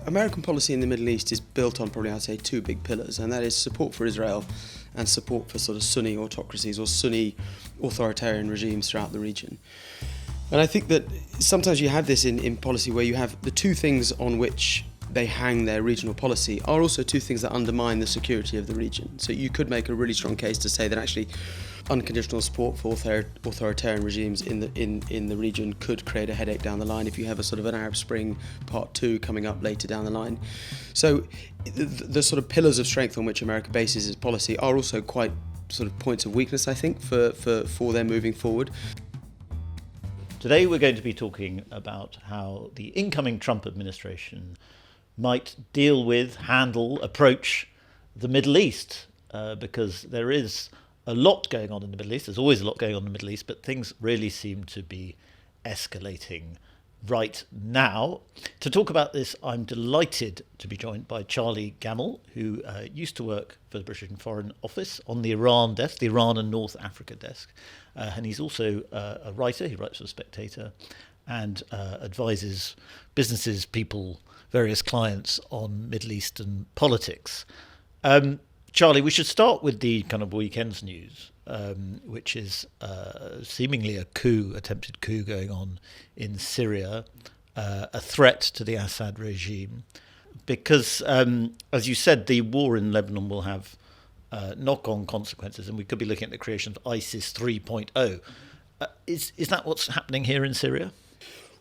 American policy in the Middle East is built on probably, I'd say, two big pillars, and that is support for Israel and support for sort of Sunni autocracies or Sunni authoritarian regimes throughout the region. And I think that sometimes you have this in policy where you have the two things on which they hang their regional policy are also two things that undermine the security of the region. So you could make a really strong case to say that actually unconditional support for authoritarian regimes in the region could create a headache down the line if you have a sort of an Arab Spring Part 2 coming up later down the line. So the sort of pillars of strength on which America bases its policy are also quite sort of points of weakness, I think, for them moving forward. Today we're going to be talking about how the incoming Trump administration might deal with, handle, approach the Middle East, because there is a lot going on in the Middle East. There's always a lot going on in the Middle East, but things really seem to be escalating right now. To talk about this, I'm delighted to be joined by Charlie Gammell, who used to work for the British Foreign Office on the Iran desk, the Iran and North Africa desk. And he's also a writer. He writes for Spectator and advises businesses, people, various clients on Middle Eastern politics. Charlie, we should start with the kind of weekend's news, which is seemingly a attempted coup going on in Syria, a threat to the Assad regime, because, as you said, the war in Lebanon will have knock-on consequences, and we could be looking at the creation of ISIS 3.0. Is that what's happening here in Syria?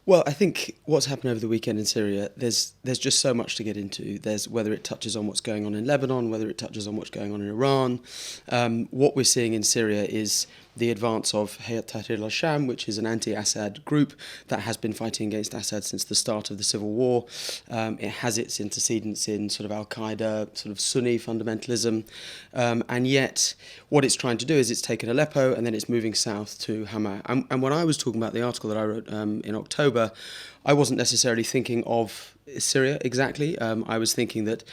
Well, I think what's happened over the weekend in Syria, there's just so much to get into. There's whether it touches on what's going on in Lebanon, whether it touches on what's going on in Iran. What we're seeing in Syria is the advance of Hayat Tahrir al-Sham, which is an anti-Assad group that has been fighting against Assad since the start of the civil war. It has its antecedents in sort of al-Qaeda, sort of Sunni fundamentalism. And yet what it's trying to do is it's taken Aleppo and then it's moving south to Hama. And when I was talking about the article that I wrote in October, I wasn't necessarily thinking of Syria exactly. I was thinking that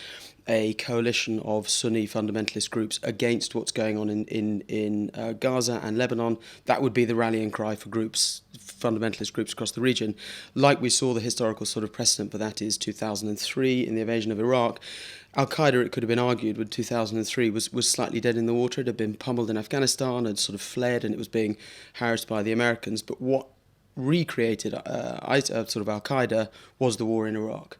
a coalition of Sunni fundamentalist groups against what's going on in Gaza and Lebanon, that would be the rallying cry for groups, fundamentalist groups across the region. Like we saw, the historical sort of precedent for that is 2003 in the invasion of Iraq. Al-Qaeda, it could have been argued, with 2003 was slightly dead in the water. It had been pummeled in Afghanistan and sort of fled, and it was being harassed by the Americans. But what recreated sort of Al-Qaeda was the war in Iraq.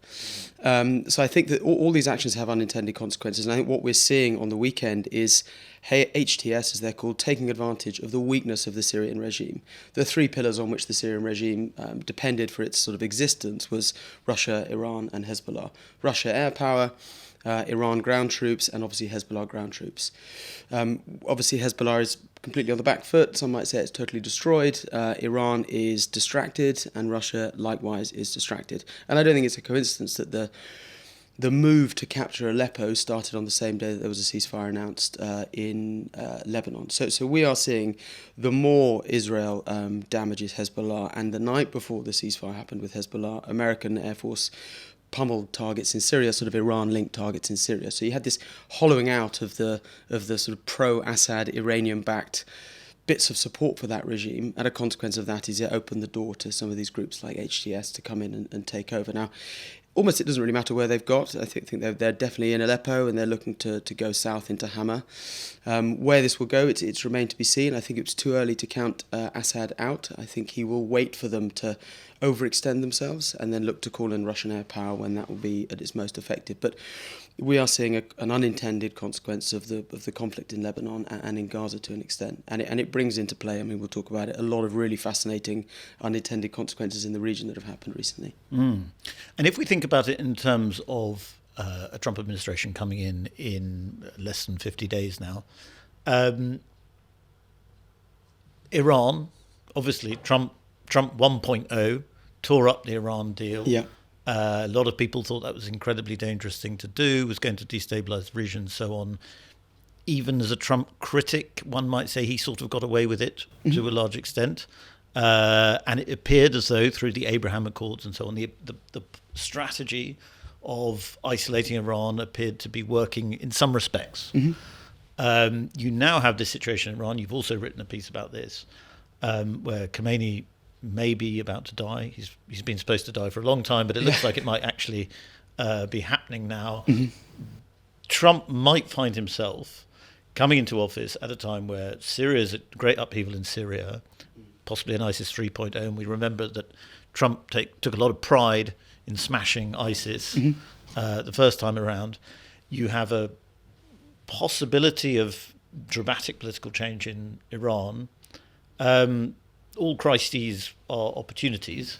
So I think that all these actions have unintended consequences, and I think what we're seeing on the weekend is HTS, as they're called, taking advantage of the weakness of the Syrian regime. The three pillars on which the Syrian regime depended for its sort of existence was Russia, Iran and Hezbollah. Russia air power, Iran ground troops, and obviously Hezbollah ground troops. Obviously Hezbollah is completely on the back foot. Some might say it's totally destroyed. Iran is distracted, and Russia likewise is distracted. And I don't think it's a coincidence that the move to capture Aleppo started on the same day that there was a ceasefire announced in Lebanon. So we are seeing the more Israel damages Hezbollah, and the night before the ceasefire happened with Hezbollah, American Air Force pummeled targets in Syria, sort of Iran-linked targets in Syria. So you had this hollowing out of the sort of pro-Assad, Iranian-backed bits of support for that regime, and a consequence of that is it opened the door to some of these groups like HTS to come in and take over. Now, almost it doesn't really matter where they've got. I think they're definitely in Aleppo, and they're looking to go south into Hama. Where this will go, it's remained to be seen. I think it's too early to count Assad out. I think he will wait for them to overextend themselves and then look to call in Russian air power when that will be at its most effective. But we are seeing an unintended consequence of the conflict in Lebanon and in Gaza to an extent. And it brings into play, I mean, we'll talk about it, a lot of really fascinating unintended consequences in the region that have happened recently. And if we think about it in terms of a Trump administration coming in less than 50 days now, Iran, obviously Trump 1.0 tore up the Iran deal. Yeah. A lot of people thought that was an incredibly dangerous thing to do, was going to destabilise the region and so on. Even as a Trump critic, one might say he sort of got away with it to a large extent. And it appeared as though through the Abraham Accords and so on, the strategy of isolating Iran appeared to be working in some respects. You now have this situation in Iran. You've also written a piece about this, where Khamenei may be about to die. He's been supposed to die for a long time, but it looks like it might actually be happening now, Trump might find himself coming into office at a time where Syria's a great upheaval in Syria, possibly an ISIS 3.0, and we remember that Trump took a lot of pride in smashing ISIS the first time around. You have a possibility of dramatic political change in Iran. All crises are opportunities.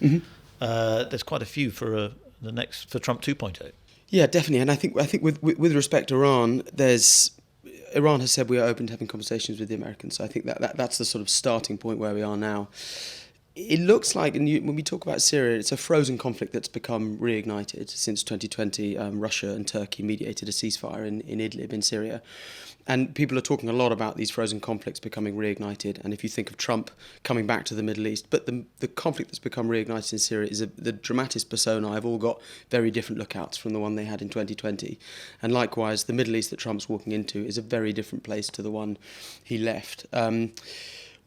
There's quite a few for Trump 2.0. Yeah, definitely. And I think with respect to Iran, Iran has said we are open to having conversations with the Americans. So I think that's the sort of starting point where we are now. It looks like, when we talk about Syria, it's a frozen conflict that's become reignited since 2020. Russia and Turkey mediated a ceasefire in Idlib in Syria. And people are talking a lot about these frozen conflicts becoming reignited. And if you think of Trump coming back to the Middle East, but the conflict that's become reignited in Syria is the dramatis personae have all got very different lookouts from the one they had in 2020. And likewise, the Middle East that Trump's walking into is a very different place to the one he left.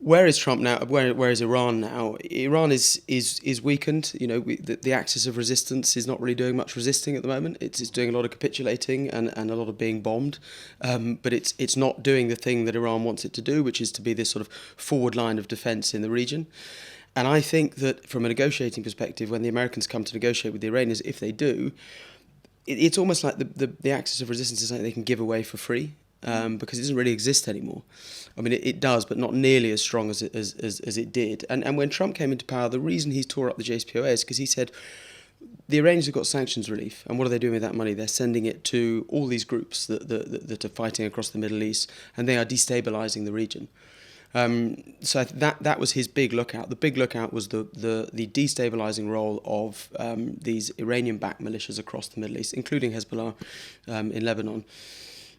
Where is Trump now? Where is Iran now? Iran is weakened. The axis of resistance is not really doing much resisting at the moment. It's doing a lot of capitulating and a lot of being bombed. But it's not doing the thing that Iran wants it to do, which is to be this sort of forward line of defense in the region. And I think that from a negotiating perspective, when the Americans come to negotiate with the Iranians, if they do, it's almost like the axis of resistance is something they can give away for free. Because it doesn't really exist anymore. I mean, it does, but not nearly as strong as it did. And when Trump came into power, the reason he's tore up the JCPOA is because he said the Iranians have got sanctions relief, and what are they doing with that money? They're sending it to all these groups that are fighting across the Middle East, and they are destabilising the region. So that was his big lookout. The big lookout was the destabilising role of these Iranian-backed militias across the Middle East, including Hezbollah in Lebanon.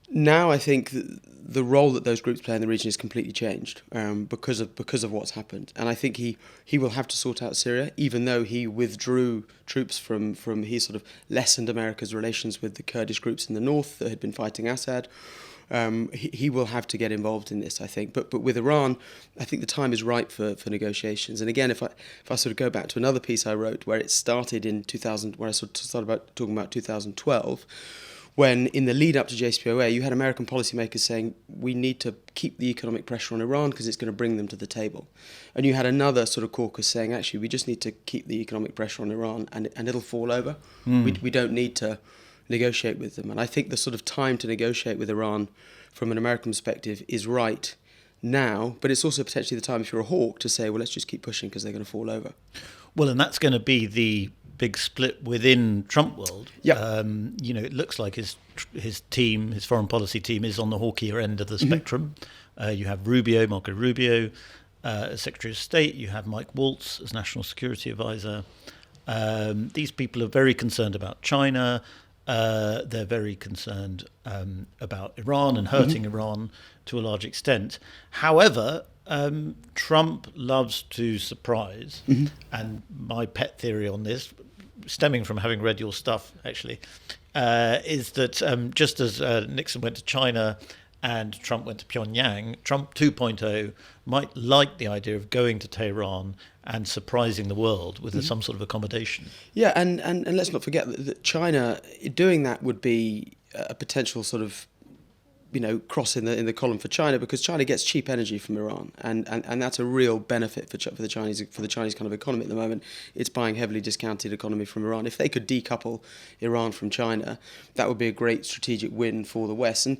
Now I think the role that those groups play in the region is completely changed because of what's happened, and I think he will have to sort out Syria, even though he withdrew troops from he sort of lessened America's relations with the Kurdish groups in the north that had been fighting Assad. He will have to get involved in this, I think. But with Iran, I think the time is ripe for negotiations. And again, if I sort of go back to another piece I wrote where it started in 2000, where I sort of started talking about 2012. When in the lead up to JCPOA, you had American policymakers saying we need to keep the economic pressure on Iran because it's going to bring them to the table. And you had another sort of caucus saying, actually, we just need to keep the economic pressure on Iran and it'll fall over. We don't need to negotiate with them. And I think the sort of time to negotiate with Iran from an American perspective is right now, but it's also potentially the time if you're a hawk to say, well, let's just keep pushing because they're going to fall over. Well, and that's going to be the big split within Trump world. Yeah. It looks like his team, his foreign policy team, is on the hawkier end of the spectrum. You have Marco Rubio, as Secretary of State. You have Mike Waltz as National Security Advisor. These people are very concerned about China. They're very concerned about Iran and hurting Iran to a large extent. However, Trump loves to surprise, and my pet theory on this, stemming from having read your stuff actually, is that just as Nixon went to China and Trump went to Pyongyang, Trump 2.0 might like the idea of going to Tehran and surprising the world with some sort of accommodation. Yeah, and let's not forget that China, doing that would be a potential sort of cross in the column for China, because China gets cheap energy from Iran, and that's a real benefit for the Chinese kind of economy at the moment. It's buying heavily discounted economy from Iran. If they could decouple Iran from China, that would be a great strategic win for the West. And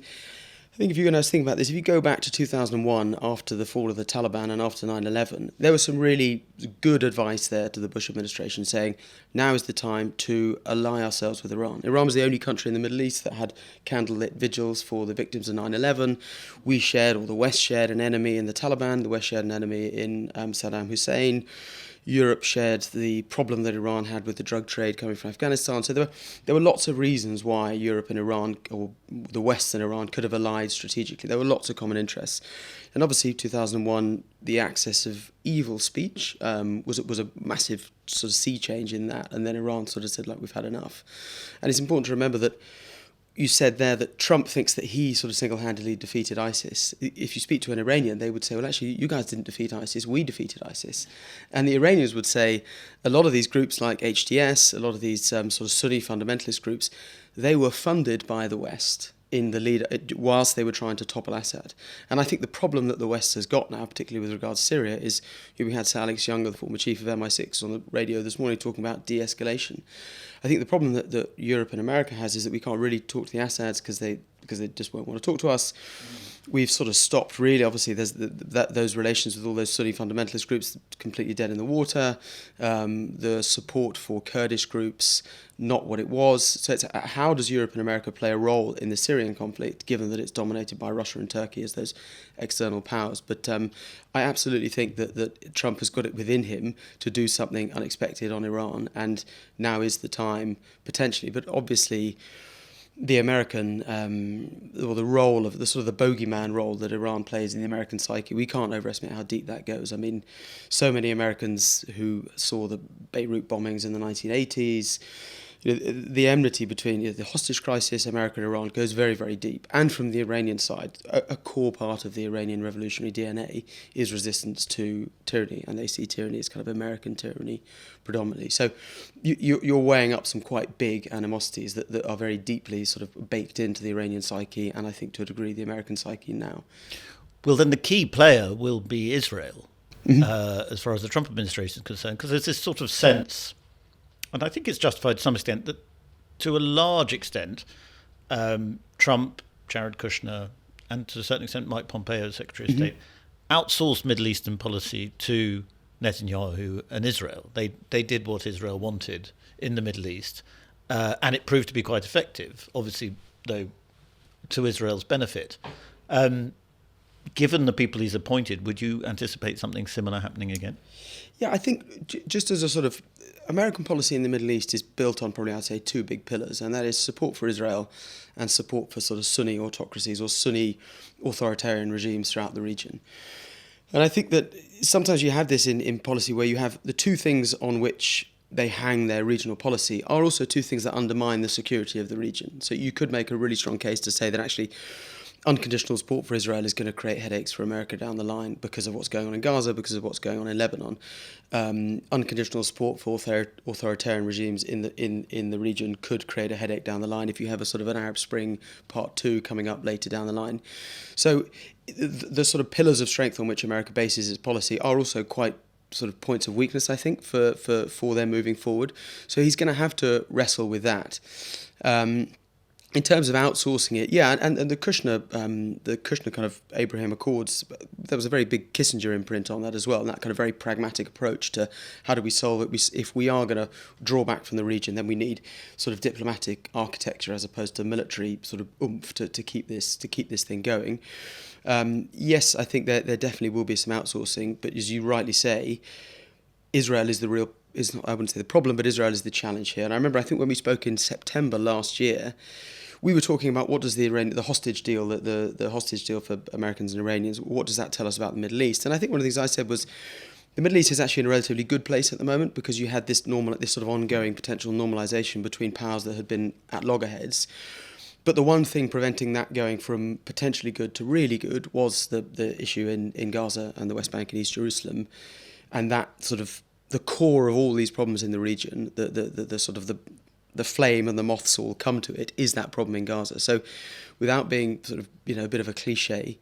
I think if you're going to think about this, if you go back to 2001, after the fall of the Taliban and after 9/11, there was some really good advice there to the Bush administration saying, now is the time to ally ourselves with Iran. Iran was the only country in the Middle East that had candlelit vigils for the victims of 9/11. We shared, or the West shared, an enemy in the Taliban. The West shared an enemy in Saddam Hussein. Europe shared the problem that Iran had with the drug trade coming from Afghanistan. So there were lots of reasons why Europe and Iran, or the West and Iran, could have allied strategically. There were lots of common interests. And obviously 2001, the access of evil speech was a massive sort of sea change in that. And then Iran sort of said, like, we've had enough. And it's important to remember that you said there that Trump thinks that he sort of single-handedly defeated ISIS. If you speak to an Iranian, they would say, well, actually, you guys didn't defeat ISIS, we defeated ISIS. And the Iranians would say a lot of these groups like HTS, a lot of these sort of Sunni fundamentalist groups, they were funded by the West in the lead whilst they were trying to topple Assad. And I think the problem that the West has got now, particularly with regards to Syria, is we had Sir Alex Younger, the former chief of MI6, on the radio this morning talking about de-escalation. I think the problem that Europe and America has is that we can't really talk to the Assads because they just won't want to talk to us. We've sort of stopped, really. Obviously, there's those relations with all those Sunni fundamentalist groups completely dead in the water. The support for Kurdish groups, not what it was. So it's how does Europe and America play a role in the Syrian conflict, given that it's dominated by Russia and Turkey as those external powers? But I absolutely think that Trump has got it within him to do something unexpected on Iran, and now is the time, potentially. But obviously, the American, or the role of the sort of the bogeyman role that Iran plays in the American psyche, we can't overestimate how deep that goes. I mean, so many Americans who saw the Beirut bombings in the 1980s, the enmity between the hostage crisis, America and Iran, goes very, very deep. And from the Iranian side, a core part of the Iranian revolutionary DNA is resistance to tyranny, and they see tyranny as kind of American tyranny predominantly. So you're weighing up some quite big animosities that are very deeply sort of baked into the Iranian psyche, and I think to a degree the American psyche now. Well, then the key player will be Israel, as far as the Trump administration is concerned, because there's this sort of sense, and I think it's justified to some extent, that to a large extent, Trump, Jared Kushner, and to a certain extent Mike Pompeo, Secretary of State, outsourced Middle Eastern policy to Netanyahu and Israel. They did what Israel wanted in the Middle East, and it proved to be quite effective, obviously, though, to Israel's benefit. Given the people he's appointed, would you anticipate something similar happening again? Yeah, I think just as a sort of American policy in the Middle East is built on probably, I'd say, two big pillars, and that is support for Israel and support for sort of Sunni autocracies or Sunni authoritarian regimes throughout the region. And I think that sometimes you have this in policy where you have the two things on which they hang their regional policy are also two things that undermine the security of the region. So you could make a really strong case to say that actually unconditional support for Israel is going to create headaches for America down the line because of what's going on in Gaza, because of what's going on in Lebanon. Unconditional support for authoritarian regimes in the region could create a headache down the line if you have a sort of an Arab Spring Part 2 coming up later down the line. So the sort of pillars of strength on which America bases its policy are also quite sort of points of weakness, I think, for them moving forward. So he's going to have to wrestle with that. In terms of outsourcing it, yeah, and the Kushner kind of Abraham Accords, there was a very big Kissinger imprint on that as well, and that kind of very pragmatic approach to how do we solve it. If we are going to draw back from the region, then we need sort of diplomatic architecture as opposed to military sort of oomph to keep this thing going. Yes, I think there definitely will be some outsourcing, but as you rightly say, Israel is I wouldn't say the problem, but Israel is the challenge here. And I remember, I think when we spoke in September last year, we were talking about what does the hostage deal, the hostage deal for Americans and Iranians, what does that tell us about the Middle East? And I think one of the things I said was the Middle East is actually in a relatively good place at the moment because you had this sort of ongoing potential normalization between powers that had been at loggerheads. But the one thing preventing that going from potentially good to really good was the issue in Gaza and the West Bank and East Jerusalem, and that sort of the core of all these problems in the region, the sort of the flame and the moths all come to it, is that problem in Gaza. So without being sort of, a bit of a cliche,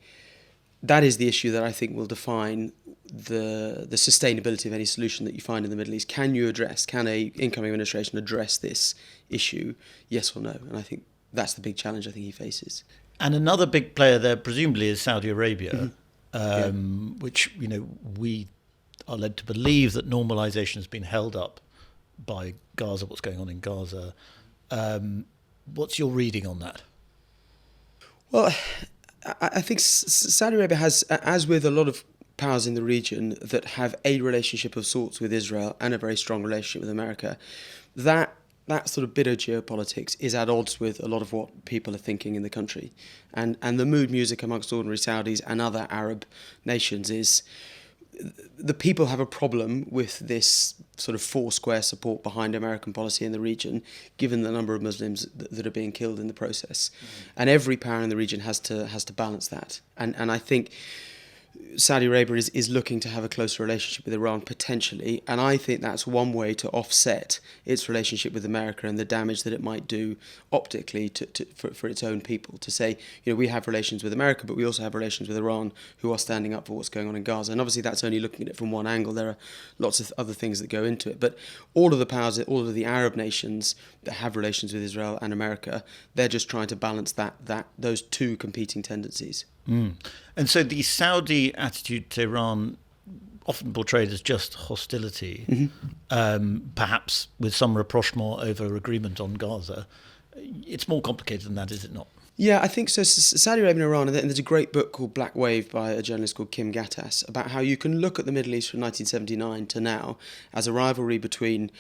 that is the issue that I think will define the sustainability of any solution that you find in the Middle East. Can a incoming administration address this issue, yes or no? And I think that's the big challenge I think he faces. And another big player there presumably is Saudi Arabia, which, we are led to believe that normalisation has been held up by Gaza, what's going on in Gaza. What's your reading on that? Well, I think Saudi Arabia has, as with a lot of powers in the region that have a relationship of sorts with Israel and a very strong relationship with America, that sort of bit of geopolitics is at odds with a lot of what people are thinking in the country. And the mood music amongst ordinary Saudis and other Arab nations is the people have a problem with this sort of four-square support behind American policy in the region, given the number of Muslims that are being killed in the process. And every power in the region has to balance that. And I think Saudi Arabia is looking to have a closer relationship with Iran potentially, and I think that's one way to offset its relationship with America and the damage that it might do optically for its own people. To say, we have relations with America, but we also have relations with Iran, who are standing up for what's going on in Gaza. And obviously that's only looking at it from one angle. There are lots of other things that go into it. But all of the powers, all of the Arab nations that have relations with Israel and America, they're just trying to balance those two competing tendencies. And so the Saudi attitude to Iran, often portrayed as just hostility, perhaps with some rapprochement over agreement on Gaza. It's more complicated than that, is it not? Yeah, I think so. Saudi Arabia and Iran, and there's a great book called Black Wave by a journalist called Kim Gattas about how you can look at the Middle East from 1979 to now as a rivalry between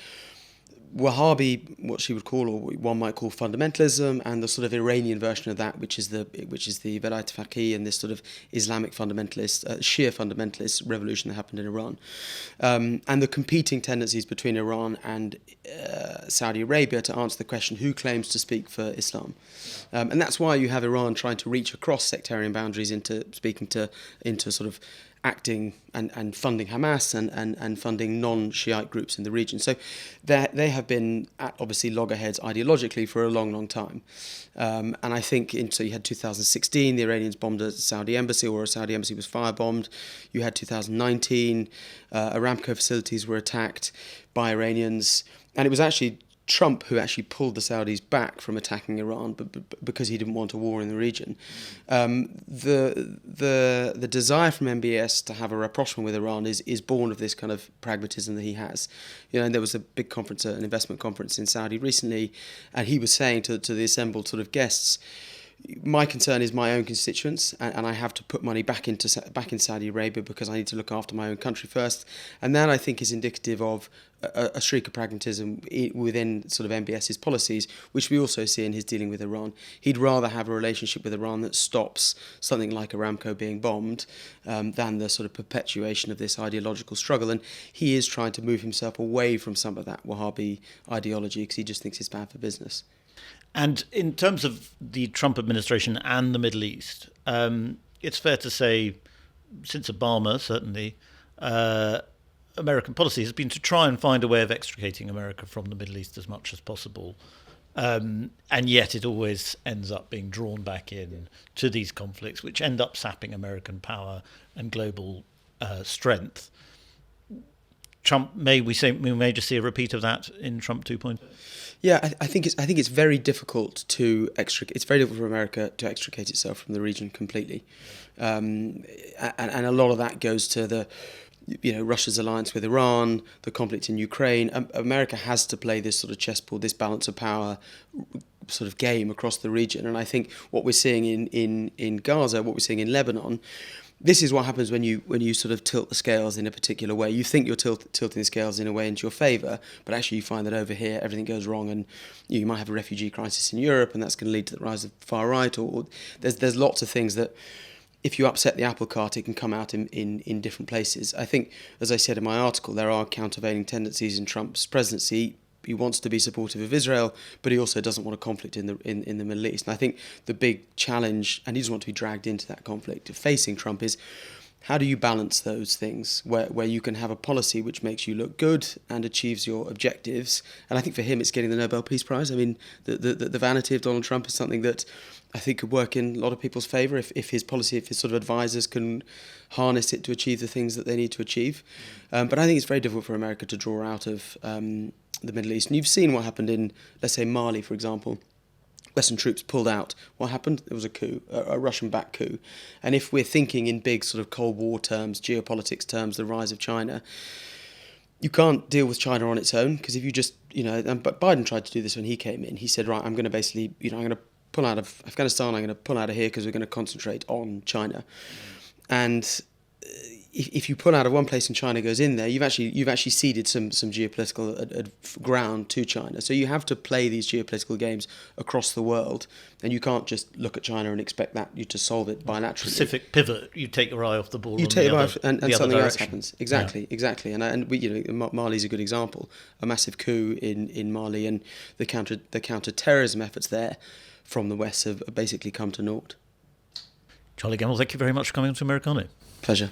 Wahhabi, what she would call, or one might call, fundamentalism, and the sort of Iranian version of that, which is the Velayat Faqih and this sort of Islamic fundamentalist, Shia fundamentalist revolution that happened in Iran, and the competing tendencies between Iran and Saudi Arabia to answer the question, who claims to speak for Islam? And that's why you have Iran trying to reach across sectarian boundaries into sort of acting and funding Hamas and funding non-Shiite groups in the region. So they have been at, obviously, loggerheads ideologically for a long, long time. And I think, so you had 2016, the Iranians bombed a Saudi embassy, or a Saudi embassy was firebombed. You had 2019, Aramco facilities were attacked by Iranians. And it was actually Trump who actually pulled the Saudis back from attacking Iran, but because he didn't want a war in the region. The desire from MBS to have a rapprochement with Iran is born of this kind of pragmatism that he has. And there was a big conference, an investment conference in Saudi recently, and he was saying to the assembled sort of guests, my concern is my own constituents, and I have to put money back in Saudi Arabia because I need to look after my own country first. And that, I think, is indicative of a streak of pragmatism within sort of MBS's policies, which we also see in his dealing with Iran. He'd rather have a relationship with Iran that stops something like Aramco being bombed than the sort of perpetuation of this ideological struggle. And he is trying to move himself away from some of that Wahhabi ideology because he just thinks it's bad for business. And in terms of the Trump administration and the Middle East, it's fair to say, since Obama, certainly, American policy has been to try and find a way of extricating America from the Middle East as much as possible. And yet it always ends up being drawn back in to these conflicts, which end up sapping American power and global strength. We may just see a repeat of that in Trump 2.0. Yeah, I think it's very difficult to extricate. It's very difficult for America to extricate itself from the region completely, and a lot of that goes to Russia's alliance with Iran, the conflict in Ukraine. America has to play this sort of chessboard, this balance of power sort of game across the region. And I think what we're seeing in Gaza, what we're seeing in Lebanon, this is what happens when you sort of tilt the scales in a particular way. You think you're tilting the scales in a way into your favour, but actually you find that over here everything goes wrong, and you might have a refugee crisis in Europe, and that's going to lead to the rise of far right. Or there's lots of things that, if you upset the apple cart, it can come out in different places. I think, as I said in my article, there are countervailing tendencies in Trump's presidency. He wants to be supportive of Israel, but he also doesn't want a conflict in the Middle East. And I think the big challenge, and he doesn't want to be dragged into that conflict, facing Trump is, how do you balance those things where you can have a policy which makes you look good and achieves your objectives? And I think for him it's getting the Nobel Peace Prize. I mean, the vanity of Donald Trump is something that I think could work in a lot of people's favour if his policy, if his sort of advisors can harness it to achieve the things that they need to achieve. But I think it's very difficult for America to draw out of the Middle East. And you've seen what happened in, let's say, Mali, for example. Western troops pulled out. What happened? There was a coup, a Russian-backed coup. And if we're thinking in big sort of Cold War terms, geopolitics terms, the rise of China, you can't deal with China on its own, because if you just, but Biden tried to do this when he came in. He said, right, I'm going to basically, I'm going to pull out of Afghanistan, I'm going to pull out of here because we're going to concentrate on China. And if you pull out of one place and China goes in there, you've actually ceded some geopolitical ground to China. So you have to play these geopolitical games across the world, and you can't just look at China and expect that you to solve it bilaterally. Specific pivot, you take your eye off the ball. You take your eye off, and the something other else direction. happens. Exactly. And we, Mali's a good example. A massive coup in Mali, and the counter-terrorism efforts there from the West have basically come to naught. Charlie Gammell, thank you very much for coming to Americano. Pleasure.